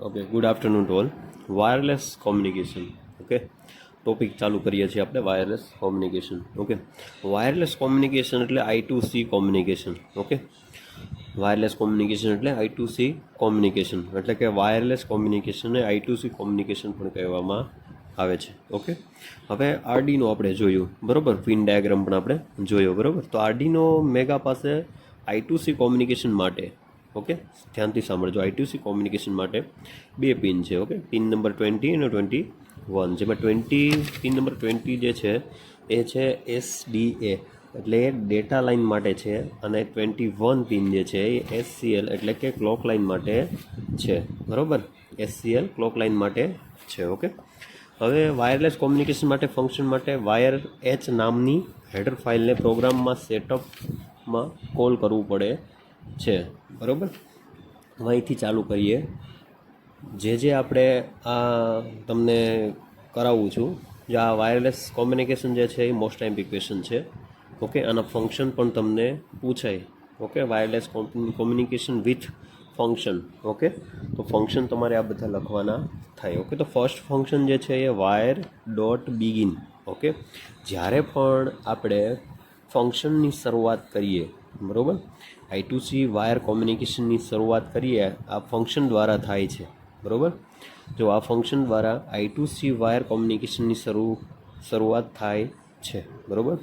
Okay, good afternoon to all. Wireless communication. Okay, topic ચાલુ કરીએ છીએ આપણે wireless communication. Okay, wireless communication એટલે I2C communication. Okay, wireless communication એટલે I2C communication એટલે કે વાયરલેસ કોમ્યુનિકેશનને I2C કોમ્યુનિકેશન પણ કહેવામાં આવે છે. ઓકે, હવે આરડીનો આપણે જોયું, બરાબર, પિન ડાયાગ્રામ પણ આપણે જોયો, બરાબર. તો આરડીનો મેગા પાસે I2C કોમ્યુનિકેશન માટે, ઓકે, ધ્યાનથી સાંભળજો, I2C કોમ્યુનિકેશન માટે બે પિન છે. ઓકે, પિન નંબર 20 અને 21, જેમાં પિન નંબર 20 જે છે એ છે SDA એટલે ડેટા લાઇન માટે છે, અને 21 પિન જે છે એ SCL એટલે કે ક્લોક લાઇન માટે છે, બરાબર. SCL ક્લોક લાઇન માટે છે. ઓકે, હવે વાયરલેસ કોમ્યુનિકેશન માટે ફંક્શન માટે વાયર એચ નામની હેડર ફાઇલને પ્રોગ્રામમાં સેટઅપમાં કોલ કરવું પડે છે, બરાબર. અહીંથી ચાલુ કરીએ. જે આપણે આ તમને કરાવું છું, જે આ વાયરલેસ કોમ્યુનિકેશન જે છે એ મોસ્ટ ટાઈમ ક્વેશ્ચન છે. ઓકે, આના ફંક્શન પણ તમને પૂછાય. Okay, wireless communication with function. Okay, તો ફંક્શન તમારે આ બધા લખવાના થાય. ઓકે, તો ફર્સ્ટ ફંક્શન જે છે એ વાયર ડોટ બિગિન. ઓકે, જ્યારે પણ આપણે ફંક્શનની શરૂઆત કરીએ, બરાબર, I2C વાયર કોમ્યુનિકેશનની શરૂઆત કરીએ આ ફંક્શન દ્વારા થાય છે, બરાબર. જો આ ફંક્શન દ્વારા I2C વાયર કોમ્યુનિકેશનની શરૂઆત થાય છે, બરાબર.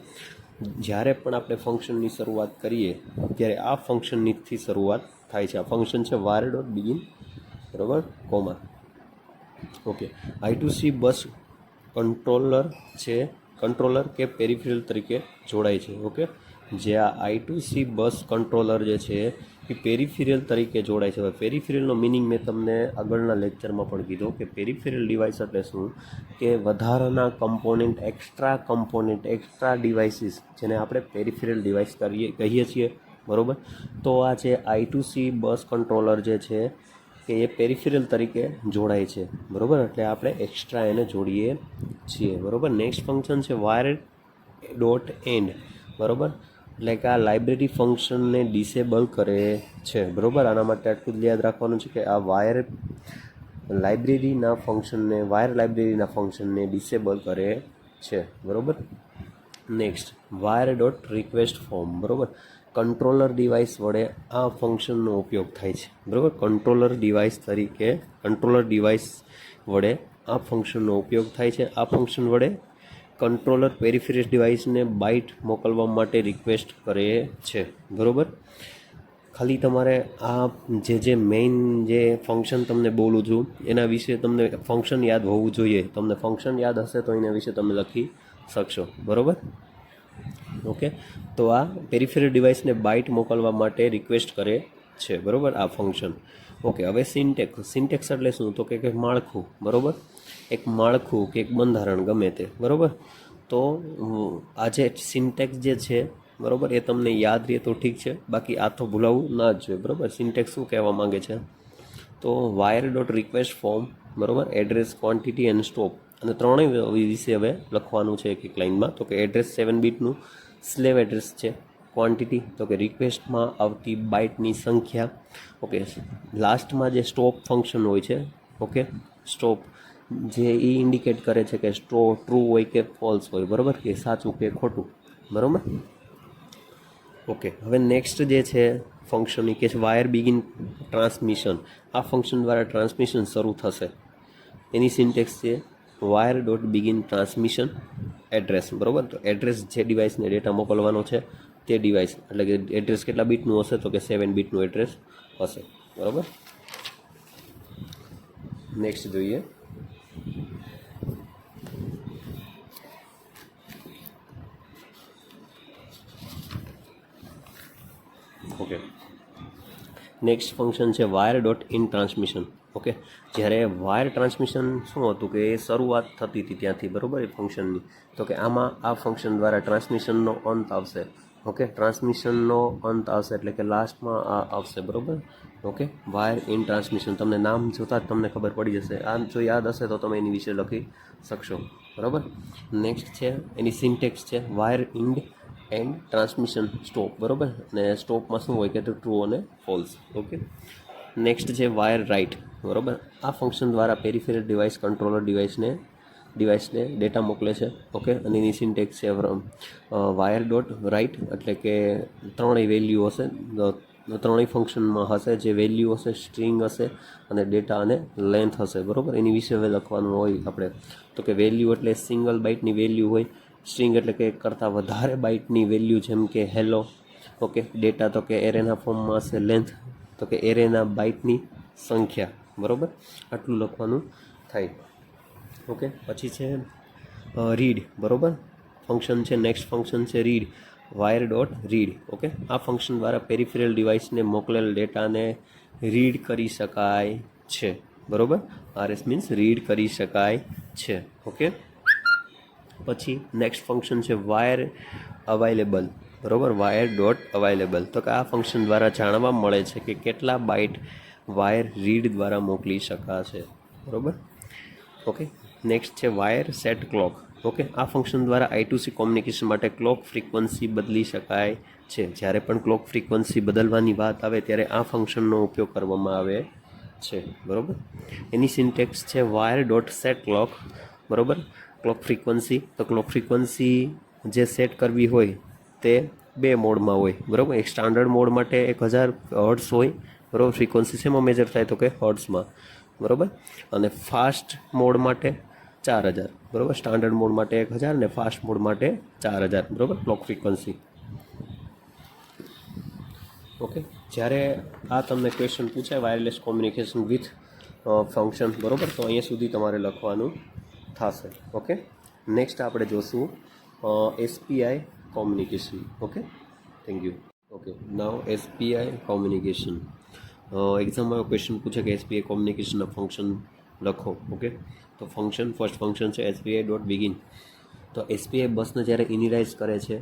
જ્યારે પણ આપણે ફંક્શનની શરૂઆત કરીએ ત્યારે આ ફંક્શનથી શરૂઆત થાય છે. આ ફંક્શન છે વાયર ડોટ બિગિન, બરાબર, કોમા. ઓકે, I2C બસ કંટ્રોલર કે પેરિફેરલ તરીકે જોડાય છે. ઓકે, જે આ I2C બસ કંટ્રોલર જે છે એ પેરિફેરલ તરીકે જોડાય છે. હવે પેરિફેરલનો મિનિંગ મેં તમને આગળના લેક્ચરમાં પણ કીધો કે પેરિફેરલ ડિવાઇસ એટલે શું, કે વધારાના કમ્પોનેન્ટ, એક્સ્ટ્રા ડિવાઇસીસ, જેને આપણે પેરિફેરલ ડિવાઇસ કહીએ છીએ, બરાબર. તો આ જે I2C બસ કંટ્રોલર જે છે કે એ પેરિફેરલ તરીકે જોડાય છે, બરાબર. એટલે આપણે એક્સ્ટ્રા એને જોડીએ છીએ, બરાબર. નેક્સ્ટ ફંક્શન છે વાયર ડોટ એન્ડ, બરાબર. એટલે કે આ લાઇબ્રેરી ફંક્શનને ડિસેબલ કરે છે, બરાબર. આના માટે આટલું જ યાદ રાખવાનું છે કે આ વાયર લાઇબ્રેરીના ફંક્શનને ડિસેબલ કરે છે, બરાબર. Next wire dot request form, બરાબર. કંટ્રોલર ડિવાઇસ વડે આ ફંક્શનનો ઉપયોગ થાય છે, બરાબર. કંટ્રોલર ડિવાઇસ વડે આ ફંક્શનનો ઉપયોગ થાય છે. આ ફંક્શન વડે કંટ્રોલર પેરિફેરલ ડિવાઇસને બાઇટ મોકલવા માટે રિક્વેસ્ટ કરે છે, બરાબર. ખાલી તમારે આ જે મેઇન જે ફંક્શન તમને બોલું છું એના વિશે તમને ફંક્શન યાદ હોવું જોઈએ. તમને ફંક્શન યાદ હશે તો એના વિશે તમે લખી શકશો, બરાબર. ઓકે, તો આ પેરિફેરલ ડિવાઇસને બાઇટ મોકલવા માટે રિક્વેસ્ટ કરે છે, બરાબર, આ ફંક્શન. ઓકે, હવે સિન્ટેક્સ એટલે શું, તો કે માળખું, બરાબર. એક માળખું કે એક બંધારણ ગમે તે, બરાબર. તો આ જે સિન્ટેક્સ જે છે, બરાબર, એ તમને યાદ રહે તો ઠીક છે, બાકી આ તો ભૂલાવવું ના જ જોઈએ, બરાબર. સિન્ટેક્સ શું કહેવા માંગે છે, તો વાયર ડોટ રિક્વેસ્ટ ફોર્મ, બરાબર, એડ્રેસ, ક્વોન્ટિટી એન્ડ સ્ટોપ, અને ત્રણેય વિશે હવે લખવાનું છે એક લાઇનમાં. તો કે એડ્રેસ 7 બીટનું સ્લેવ એડ્રેસ છે, ક્વોન્ટિટી તો કે રિક્વેસ્ટમાં આવતી બાઇટની સંખ્યા. ઓકે, લાસ્ટમાં જે સ્ટોપ ફંક્શન હોય છે, ઓકે, સ્ટોપ જે એ ઇન્ડિકેટ કરે છે કે ટ્રુ હોય કે ફોલ્સ હોય, બરાબર, કે સાચું કે ખોટું, બરાબર. ઓકે, હવે નેક્સ્ટ જે છે ફંક્શન એ કે છે વાયર બિગિન ટ્રાન્સમિશન. આ ફંક્શન દ્વારા ટ્રાન્સમિશન શરૂ થશે. એની સિન્ટેક્સ છે wire dot begin transmission address, બરાબર. તો એડ્રેસ જે ડિવાઇસને ડેટા મોકલવાનો છે તે ડિવાઇસ, એટલે કે એડ્રેસ કેટલા બીટનું હશે, તો કે 7 બીટનું એડ્રેસ હશે, બરાબર. નેક્સ્ટ જોઈએ. ઓકે, નેક્સ્ટ ફંક્શન છે wire dot in transmission. Okay, જ્યારે વાયર ટ્રાન્સમિશન શું હતું કે એ શરૂઆત થતી હતી ત્યાંથી, બરાબર, એ ફંક્શનની. તો કે આમાં આ ફંક્શન દ્વારા ટ્રાન્સમિશનનો અંત આવશે. ઓકે, ટ્રાન્સમિશનનો અંત આવશે એટલે કે લાસ્ટમાં આ આવશે, બરાબર. ઓકે, વાયર ઇન ટ્રાન્સમિશન, તમને નામ જોતાં જ તમને ખબર પડી જશે. આ જો યાદ હશે તો તમે એની વિશે લખી શકશો, બરાબર. નેક્સ્ટ છે એની સિન્ટેક્સ છે વાયર ઇન્ડ એન્ડ ટ્રાન્સમિશન સ્ટોપ, બરાબર. અને સ્ટોપમાં શું હોય કે ટ્રુ અને ફોલ્સ. ઓકે, નેક્સ્ટ છે વાયર રાઇટ. બરાબર. આ ફંક્શન દ્વારા પેરિફેરલ ડિવાઇસ કંટ્રોલર ડિવાઇસને ડેટા મોકલે છે. ઓકે, અને એની સિન્ટેક્સ છે વાયર ડોટ રાઇટ, એટલે કે ત્રણેય વેલ્યુ હશે, ત્રણેય ફંક્શનમાં હશે, જે વેલ્યુ હશે, સ્ટ્રિંગ હશે અને ડેટા અને લેન્થ હશે. બરાબર. એની વિશે હવે લખવાનું હોય આપણે, તો કે વેલ્યુ એટલે સિંગલ બાઇટની વેલ્યુ હોય, સ્ટ્રિંગ એટલે કે એક કરતાં વધારે બાઇટની વેલ્યુ, જેમ કે હેલો. ઓકે, ડેટા તો કે એરેના ફોર્મમાં હશે, લેન્થ તો કે એરેના બાઇટની સંખ્યા. બરાબર, આટલું લખવાનું થાય. ઓકે, પછી છે રીડ. બરાબર, ફંક્શન છે, નેક્સ્ટ ફંક્શન છે read, wire dot read. Okay, આ ફંક્શન દ્વારા પેરિફેરલ ડિવાઇસને મોકલેલ ડેટાને રીડ કરી શકાય છે. બરાબર, આરએસ મીન્સ રીડ કરી શકાય છે. ઓકે, પછી નેક્સ્ટ ફંક્શન છે વાયર અવાઇલેબલ. બરાબર, વાયર ડોટ અવાઇલેબલ, તો કે આ ફંક્શન દ્વારા જાણવા મળે છે કે કેટલા બાઇટ વાયર રીડ દ્વારા મોકલી શકાશે. બરાબર. ઓકે, નેક્સ્ટ છે વાયર સેટ ક્લોક. ઓકે, આ ફંક્શન દ્વારા I2C કોમ્યુનિકેશન માટે ક્લોક ફ્રીક્વન્સી બદલી શકાય છે. જ્યારે પણ ક્લોક ફ્રીક્વન્સી બદલવાની વાત આવે ત્યારે આ ફંક્શનનો ઉપયોગ કરવામાં આવે છે. બરાબર, એની સિન્ટેક્સ છે વાયર ડોટ સેટ ક્લોક. બરાબર, ક્લોક ફ્રીક્વન્સી, તો ક્લોક ફ્રીક્વન્સી જે સેટ કરવી હોય તે બે મોડમાં હોય. બરાબર, એક સ્ટાન્ડર્ડ મોડ માટે 1000 હર્ટ્ઝ હોય. બરાબર, ફ્રીક્વન્સી શેમાં મેજર થાય તો કે હર્ટ્ઝમાં. બરાબર, અને ફાસ્ટ મોડ માટે 4000. બરાબર, સ્ટાન્ડર્ડ મોડ માટે 1000 ને ફાસ્ટ મોડ માટે 4000. બરાબર, ક્લોક ફ્રીક્વન્સી. ઓકે, જ્યારે આ તમને ક્વેશ્ચન પૂછાય વાયરલેસ કોમ્યુનિકેશન વિથ ફંક્શન, બરાબર, તો અહીંયા સુધી તમારે લખવાનું થશે. ઓકે, નેક્સ્ટ આપણે જોશું SPI communication. Okay, thank you. Okay, now SPI communication. એક્ઝામમાં ક્વેશ્ચન પૂછે કે SPI કોમ્યુનિકેશનના ફંક્શન લખો. ઓકે, તો ફંક્શન, ફર્સ્ટ ફંક્શન છે SPI ડોટ બિગિન. તો SPI બસને જ્યારે ઇનિલાઇઝ કરે છે,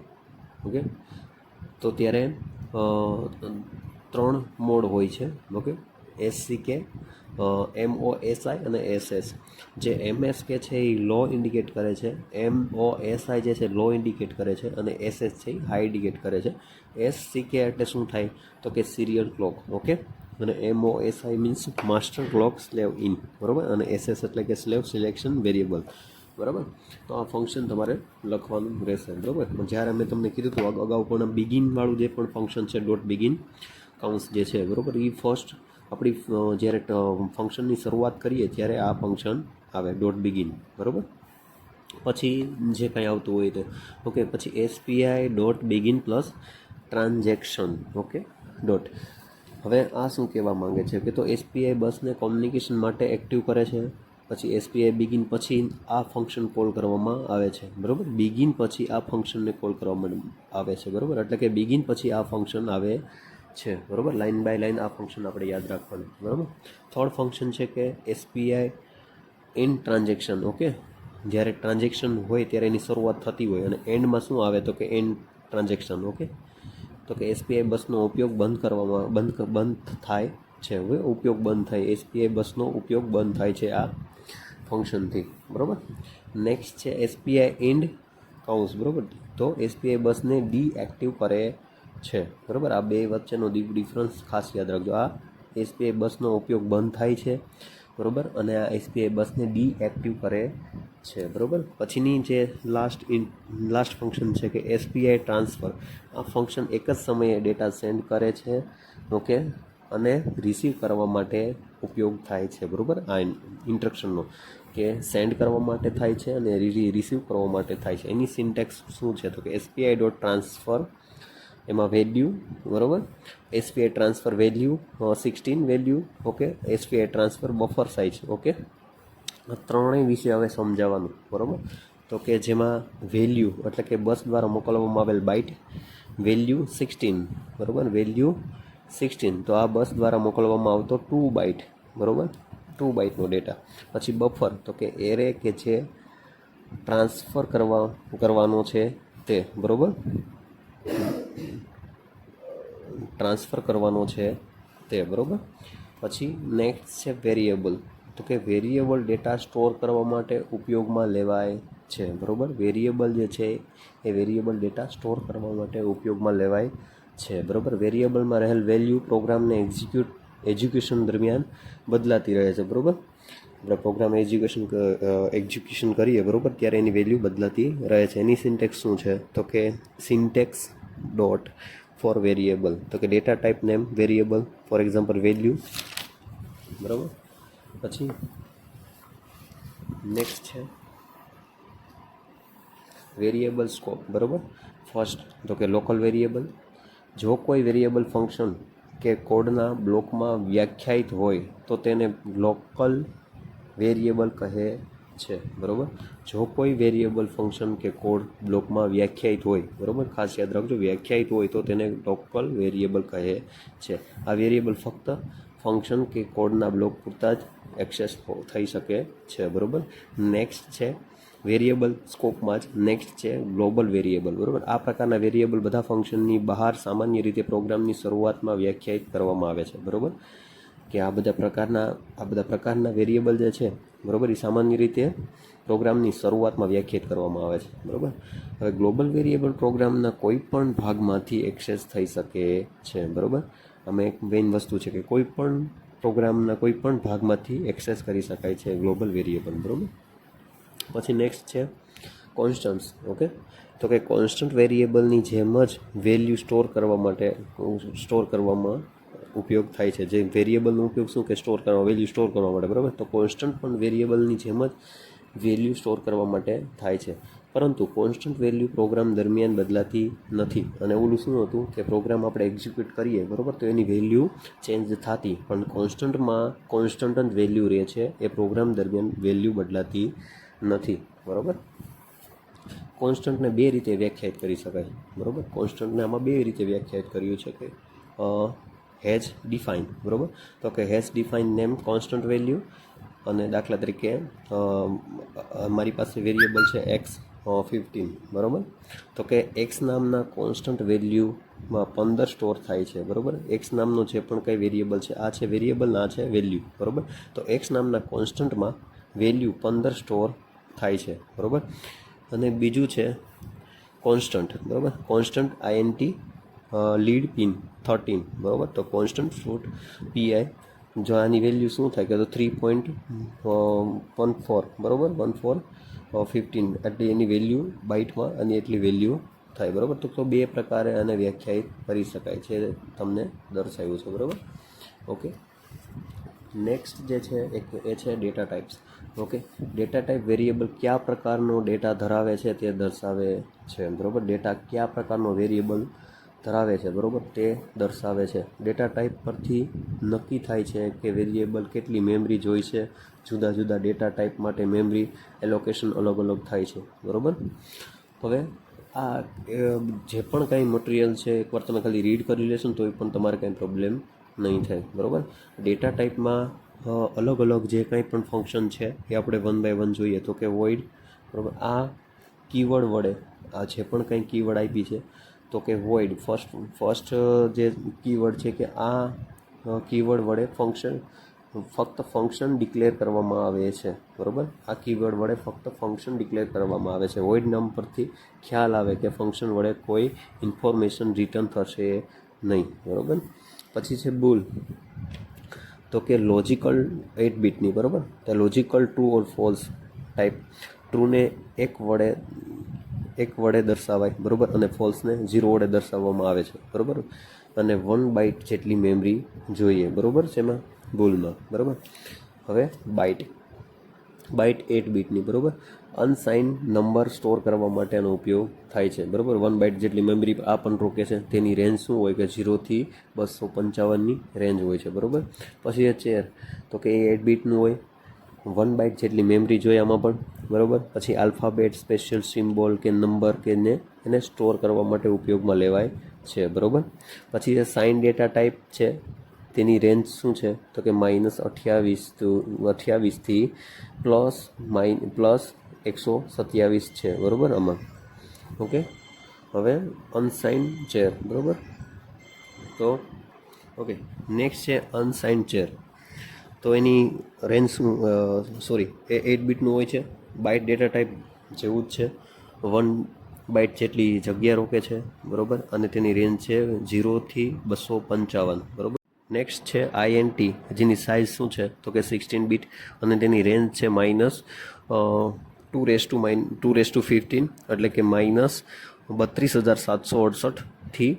ઓકે, તો ત્યારે 3 મોડ હોય છે. ઓકે, SCK, MOSI અને SS. જે MSK છે એ લો ઇન્ડિકેટ કરે છે, MOSI જે છે લો ઇન્ડિકેટ કરે છે, અને SS છે એ હાઈ ઇન્ડિકેટ કરે છે. SCK એટલે શું થાય તો કે સિરિયલ ક્લોક. ઓકે, અને MOSI means master clock slave in. બરાબર, અને SS એટલે કે સ્લેવ સિલેક્શન વેરિયેબલ. બરાબર, તો આ ફંક્શન તમારે લખવાનું રહેશે. બરાબર, જ્યારે મેં તમને કીધું હતું અગાઉ પણ બિગિનવાળું જે પણ ફંક્શન છે ડોટ બિગિન કાઉન્સ જે છે, બરાબર, એ ફર્સ્ટ આપણી જ્યારે ફંક્શનની શરૂઆત કરીએ ત્યારે આ ફંક્શન આવે ડોટ બિગિન. બરાબર, પછી જે કાંઈ આવતું હોય તે. ઓકે, પછી SPI dot begin plus transaction. Okay, dot. હવે આ શું કહેવા માંગે છે કે તો SPI બસને કોમ્યુનિકેશન માટે એક્ટિવ કરે છે. પછી SPI બિગિન પછી આ ફંક્શન કોલ કરવામાં આવે છે. બરાબર, બિગિન પછી આ ફંક્શનને કોલ કરવામાં આવે છે. બરાબર, એટલે કે બિગિન પછી આ ફંક્શન આવે છે. બરાબર, લાઇન બાય લાઇન આ ફંક્શન આપણે યાદ રાખવાનું. બરાબર, થર્ડ ફંક્શન છે કે SPI ઇન ટ્રાન્ઝેક્શન. ઓકે, જ્યારે ટ્રાન્ઝેક્શન હોય ત્યારે એની શરૂઆત થતી હોય અને એન્ડમાં શું આવે તો કે એન્ડ ટ્રાન્ઝેક્શન. ઓકે, તો કે SPI બસનો ઉપયોગ બંધ થાય છે. હવે ઉપયોગ બંધ થાય, SPI બસનો ઉપયોગ બંધ થાય છે આ ફંક્શનથી. બરાબર, નેક્સ્ટ છે SPI એન્ડ કાઉન્સ. બરાબર, તો SPI બસને ડીએક્ટિવ કરે છે. બરાબર, આ બે વચ્ચેનો ડિફરન્સ ખાસ યાદ રાખજો. આ SPI બસનો ઉપયોગ બંધ થાય છે. બરાબર, અને આ SPI બસને ડીએક્ટિવ કરે છે. બરાબર, પછીની જે લાસ્ટ ફંક્શન છે કે SPI ટ્રાન્સફર. આ ફંક્શન એક જ સમયે ડેટા સેન્ડ કરે છે. ઓકે, અને રિસીવ કરવા માટે ઉપયોગ થાય છે. બરાબર, આ ઇન્સ્ટ્રક્શનનો કે સેન્ડ કરવા માટે થાય છે અને રિસીવ કરવા માટે થાય છે. એની સિન્ટેક્સ શું છે તો કે SPI ડોટ ટ્રાન્સફર, એમાં વેલ્યુ. બરાબર, SPI transfer value 16 value. Okay, SPI transfer buffer size. Okay, આ ત્રણેય વિશે હવે સમજાવવાનું. બરાબર, તો કે જેમાં વેલ્યુ એટલે કે બસ દ્વારા મોકલવામાં આવેલ બાઇટ વેલ્યુ 16. બરાબર, વેલ્યુ 16, તો આ બસ દ્વારા મોકલવામાં આવતો 2 બાઇટ. બરાબર, 2 બાઇટનો ડેટા. પછી બફર તો કે એરે કે જે ટ્રાન્સફર કરવાનો છે તે. બરાબર, ટ્રાન્સફર કરવાનો છે તે. બરાબર, પછી નેક્સ્ટ છે વેરિયેબલ. તો કે વેરિયેબલ ડેટા સ્ટોર કરવા માટે ઉપયોગમાં લેવાય છે. બરાબર, વેરિયેબલ જે છે એ વેરિયેબલ ડેટા સ્ટોર કરવા માટે ઉપયોગમાં લેવાય છે. બરાબર, વેરિયેબલમાં રહેલ વેલ્યુ પ્રોગ્રામને એક્ઝિક્યુટ એજ્યુકેશન દરમિયાન બદલાતી રહે છે, બરાબર. આપણે પ્રોગ્રામ એક્ઝિક્યુશન કરીએ, બરાબર, ત્યારે એની વેલ્યુ બદલાતી રહે છે. એની સિન્ટેક્સ શું છે? તો કે સિન્ટેક્સ ડોટ ફોર વેરિયેબલ, તો કે data type name variable, for example value, બરાબર. પછી નેક્સ્ટ છે વેરિયેબલ સ્કોપ, બરાબર. ફર્સ્ટ તો કે લોકલ વેરિયેબલ. જો કોઈ વેરિયેબલ ફંક્શન કે કોડના બ્લોકમાં વ્યાખ્યાયિત હોય તો તેને લોકલ વેરિયેબલ કહે છે, બરાબર. જો કોઈ વેરિયેબલ ફંક્શન કે કોડ બ્લોકમાં વ્યાખ્યાયિત હોય, બરાબર, ખાસ યાદ રાખજો, વ્યાખ્યાયિત હોય તો તેને લોકલ વેરિયેબલ કહે છે. આ વેરિયેબલ ફક્ત ફંક્શન કે કોડના બ્લોક પૂરતા જ એક્સેસ થઈ શકે છે, બરાબર. નેક્સ્ટ છે વેરિયેબલ સ્કોપમાં જ નેક્સ્ટ છે ગ્લોબલ વેરિયેબલ, બરાબર. આ પ્રકારના વેરિયેબલ બધા ફંક્શનની બહાર સામાન્ય રીતે પ્રોગ્રામની શરૂઆતમાં વ્યાખ્યાયિત કરવામાં આવે છે, બરાબર. કે આ બધા પ્રકારના વેરિયેબલ જે છે, બરાબર, એ સામાન્ય રીતે પ્રોગ્રામની શરૂઆતમાં વ્યાખ્યાયિત કરવામાં આવે છે, બરાબર. હવે ગ્લોબલ વેરિયેબલ પ્રોગ્રામના કોઈ પણ ભાગમાંથી એક્સેસ થઈ શકે છે, બરાબર. આમાં એક મેઇન વસ્તુ છે કે કોઈ પણ પ્રોગ્રામના કોઈ પણ ભાગમાંથી એક્સેસ કરી શકાય છે ગ્લોબલ વેરિયેબલ, બરાબર. પછી નેક્સ્ટ છે કોન્સ્ટન્ટ્સ, ઓકે. તો કે કોન્સ્ટન્ટ વેરિયેબલની જેમ જ વેલ્યુ સ્ટોર કરવામાં ઉપયોગ થાય છે. જે વેરિયેબલનો ઉપયોગ શું કે સ્ટોર કરવા, વેલ્યુ સ્ટોર કરવા માટે, બરાબર. તો કોન્સ્ટન્ટ પણ વેરિયેબલની જેમ જ વેલ્યુ સ્ટોર કરવા માટે થાય છે, પરંતુ કોન્સ્ટન્ટ વેલ્યુ પ્રોગ્રામ દરમિયાન બદલાતી નથી. અને ઓલું શું હતું કે પ્રોગ્રામ આપણે એક્ઝિક્યુટ કરીએ, બરાબર, તો એની વેલ્યુ ચેન્જ થતી, પણ કોન્સ્ટન્ટમાં કોન્સ્ટન્ટ જ વેલ્યુ રહે છે, એ પ્રોગ્રામ દરમિયાન વેલ્યુ બદલાતી નથી, બરાબર. કોન્સ્ટન્ટને બે રીતે વ્યાખ્યાયિત કરી શકાય, બરાબર. કોન્સ્ટન્ટને આમાં બે રીતે વ્યાખ્યાયિત કર્યું છે કે હેઝ ડિફાઇન, બરાબર. તો કે has define name constant value, અને દાખલા તરીકે મારી પાસે વેરિયેબલ છે એક્સ 15, બરાબર. તો કે એક્સ નામના કોન્સ્ટન્ટ વેલ્યુમાં 15 સ્ટોર થાય છે, બરાબર. એક્સ નામનો જે પણ કંઈ વેરિયેબલ છે, આ છે વેરિયેબલ, આ છે વેલ્યુ, બરાબર. તો એક્સ નામના કોન્સ્ટન્ટમાં વેલ્યુ 15 સ્ટોર થાય છે, બરાબર. અને બીજું છે કોન્સ્ટન્ટ, બરાબર. કોન્સ્ટન્ટ INT લીડ પિન 13, બરાબર. તો કોન્સ્ટન્ટ ફ્રૂટ PI, જો આની વેલ્યુ શું થાય કે તો 3.14, બરાબર, 1415, એટલે એની વેલ્યુ બાઇટમાં અને એટલી વેલ્યુ થાય, બરાબર. તો બે પ્રકારે આને વ્યાખ્યાયિત કરી શકાય છે, તમને દર્શાવ્યું છે, બરાબર. ઓકે. નેક્સ્ટ જે છે એ છે data types, okay. Data type variable કયા પ્રકારનો ડેટા ધરાવે છે તે દર્શાવે છે, બરાબર. ડેટા કયા પ્રકારનો વેરિયેબલ ધરાવે છે, બરાબર, તે દર્શાવે છે. ડેટા ટાઈપ પરથી નક્કી થાય છે કે વેરિયેબલ કેટલી મેમરી જોઈ છે. જુદા જુદા ડેટા ટાઈપ માટે મેમરી એલોકેશન અલગ અલગ થાય છે, બરાબર. હવે આ જે પણ કાંઈ મટીરિયલ છે એકવાર તમે ખાલી રીડ કરી લેશો ને તોય પણ તમારે કાંઈ પ્રોબ્લેમ નહીં થાય, બરાબર. ડેટા ટાઈપમાં અલગ અલગ જે કાંઈ પણ ફંક્શન છે એ આપણે વન બાય વન જોઈએ. તો કે વોઇડ, બરાબર. આ કીવર્ડ વડે આ જે પણ કંઈ કીવર્ડ આપી છે તો કે વોઇડ ફર્સ્ટ જે કીવર્ડ છે કે આ કીવર્ડ વડે ફક્ત ફંક્શન ડિક્લેર કરવામાં આવે છે, બરાબર. આ કીવર્ડ વડે ફક્ત ફંક્શન ડિક્લેર કરવામાં આવે છે. વોઇડ નામ પરથી ખ્યાલ આવે કે ફંક્શન વડે કોઈ ઇન્ફોર્મેશન રિટર્ન થશે નહીં, બરાબર. પછી છે બુલ, તો કે લોજિકલ 8 બીટની, બરાબર. તો logical true or false type. ટ્રુને એક વડે દર્શાવાય, બરાબર, અને ફોલ્સને 0 વડે દર્શાવવામાં આવે છે, બરાબર. અને 1 બાઇટ જેટલી મેમરી જોઈએ, બરાબર છે એમાં બુલમાં, બરાબર. હવે બાઇટ 8 બીટની, બરાબર. અનસાઇન નંબર સ્ટોર કરવા માટેનો ઉપયોગ થાય છે, બરાબર. 1 બાઇટ જેટલી મેમરી આ પણ રોકે છે. તેની રેન્જ શું હોય કે 0 થી 255ની રેન્જ હોય છે, બરાબર. પછી એ ચેર, તો કે એ 8 બીટનું હોય, 1 બાઇટ જેટલી મેમરી જોઈએ આમાં પણ, બરાબર. પછી આલ્ફાબેટ, સ્પેશિયલ સિમ્બોલ કે નંબર કે એને સ્ટોર કરવા માટે ઉપયોગમાં લેવાય છે, બરાબર. પછી એ સાઇન ડેટા ટાઈપ છે, તેની રેન્જ શું છે તો કે -28 થી +127 છે, બરાબર આમાં, ઓકે. હવે અનસાઇન ચેર, બરાબર. તો ઓકે, નેક્સ્ટ છે અનસાઇન ચેર. તો એની રેન્જ શું, એ 8 બીટનું હોય છે. બાઇટ ડેટા ટાઈપ જેવું જ છે, 1 બાઇટ જેટલી જગ્યા રોકે છે, બરાબર. અને તેની રેન્જ છે 0 થી 255, બરાબર. નેક્સ્ટ છે INT, જેની સાઇઝ શું છે તો કે 16 બીટ અને તેની રેન્જ છે -2^-15, એટલે કે -32,768 થી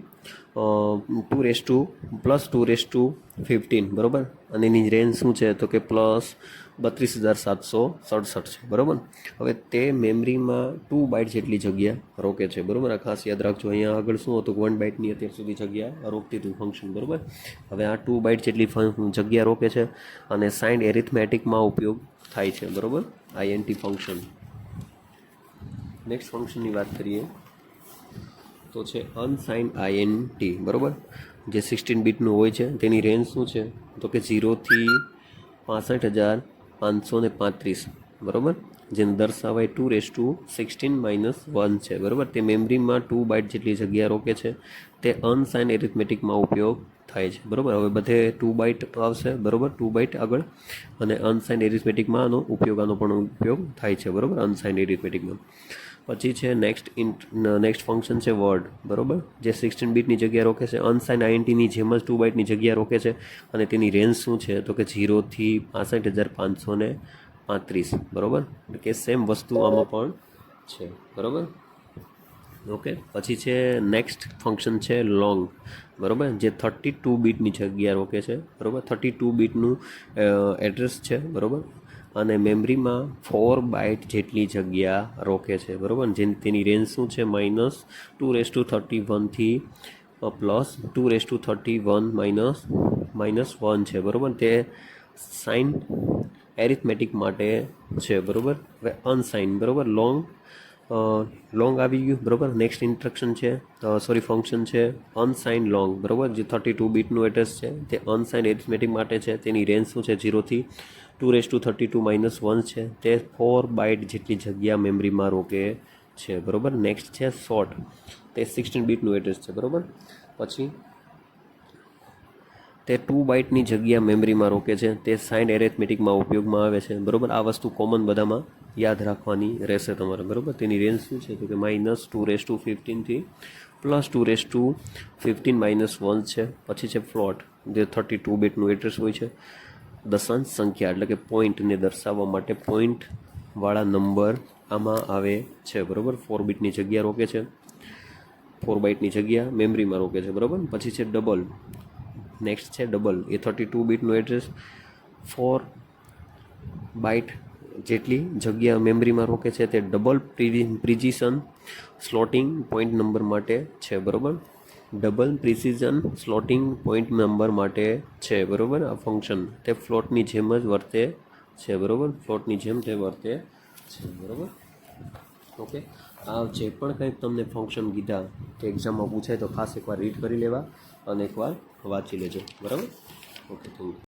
2^+2^15, બરોબર. અને એની રેન્જ શું છે તો કે +32,767 છે, બરોબર. હવે તે મેમરીમાં 2 બાઇટ જેટલી જગ્યા રોકે છે, બરોબર. આ ખાસ યાદ રાખજો. અહીંયા આગળ શું હતું, 1 બાઇટની અત્યાર સુધી જગ્યા રોકતી હતું ફંક્શન, બરોબર. હવે આ 2 બાઇટ જેટલી જગ્યા રોકે છે અને સાઇન્ડ એરિથમેટિકમાં ઉપયોગ થાય છે, બરોબર, INT ફંક્શન. નેક્સ્ટ ફંક્શનની વાત કરીએ તો છે અનસાઇન INT, બરોબર, જે 16 બીટનું હોય છે. તેની રેન્જ શું છે તો કે 0 થી 65,535, બરોબર, જેને દર્શાવાય 2^16 - 1 છે, બરોબર. તે મેમરીમાં 2 બાઇટ જેટલી જગ્યા રોકે છે. તે અનસાઇન એરિથમેટિકમાં ઉપયોગ થાય છે, બરોબર. હવે બધે 2 બાઇટ આવશે, બરોબર, 2 બાઇટ આગળ, અને અનસાઇન એરિથમેટિકમાં આનો પણ ઉપયોગ થાય છે, બરોબર, અનસાઇન એરિથમેટિકમાં. પછી છે નેક્સ્ટ ફંક્શન છે વર્ડ, બરોબર, જે 16 બીટની જગ્યા રોકે છે. અનસાઇન INTની જેમ જ 2 બાઇટની જગ્યા રોકે છે અને તેની રેન્જ શું છે તો કે 0 થી 65,535, બરોબર. એટલે કે સેમ વસ્તુ આમાં પણ છે, બરોબર. ઓકે. પછી છે નેક્સ્ટ ફંક્શન છે લોંગ, બરોબર, જે 32 બીટની જગ્યા રોકે છે, બરોબર. 32 બીટનું એડ્રેસ છે, બરોબર, અને મેમરીમાં 4 બાઇટ જેટલી જગ્યા રોકે છે, બરોબર. તેની રેન્જ શું છે -2^31 થી +2^31 -1 છે, બરોબર. તે સાઇન એરિથમેટિક માટે છે, બરોબર. હવે અનસાઇન, બરોબર, લોંગ આવી ગયું, બરોબર. નેક્સ્ટ ઇન્સ્ટ્રક્શન છે ફંક્શન છે અનસાઇન લોંગ, બરોબર, જે 32 બીટનું એડ્રેસ છે. તે અનસાઇન એરિથમેટિક માટે છે. તેની રેન્જ શું છે 0 થી 2^32 - 1 છે. તે 4 બાઇટ જેટલી જગ્યા મેમરીમાં રોકે છે, બરોબર. નેક્સ્ટ છે શોર્ટ, તે 16 બીટનું એડ્રેસ છે, બરોબર. પછી તે 2 બાઇટની જગ્યા મેમરીમાં રોકે છે. તે સાઇન્ડ એરિથમેટિકમાં ઉપયોગમાં આવે છે, બરોબર. આ વસ્તુ કોમન બધામાં યાદ રાખવાની રહેશે તમારે, બરોબર. તેની રેન્જ શું છે તો કે -2^15 થી +2^15 - 1 છે. પછી છે ફ્લોટ, જે 32 બીટનું એડ્રેસ હોય છે. દશાંશ સંખ્યા એટલે કે પોઈન્ટને દર્શાવવા માટે પોઈન્ટવાળા નંબર આમાં આવે છે, બરોબર. 4 બીટની જગ્યા રોકે છે, 4 બાઇટની જગ્યા મેમરીમાં રોકે છે, બરોબર. પછી છે ડબલ. નેક્સ્ટ છે ડબલ, એ 32 બીટનું એડ્રેસ 4 બાઇટ જેટલી જગ્યા મેમરીમાં રોકે છે. તે ડબલ પ્રિસિઝન સ્લોટિંગ પોઈન્ટ નંબર માટે છે, બરોબર. ડબલ પ્રિસિઝન સ્લોટિંગ પોઈન્ટ નંબર માટે છે, બરોબર. આ ફંક્શન તે ફ્લોટની જેમ જ વર્તે છે, બરોબર, ફ્લોટની જેમ તે વર્તે છે, બરોબર. ઓકે. આ જે પણ કંઈક તમને ફંક્શન કીધા તે એક્ઝામમાં પૂછાય તો ખાસ એકવાર રીડ કરી લેવા અને એકવાર વાંચી લેજો, બરાબર. Okay, thank you.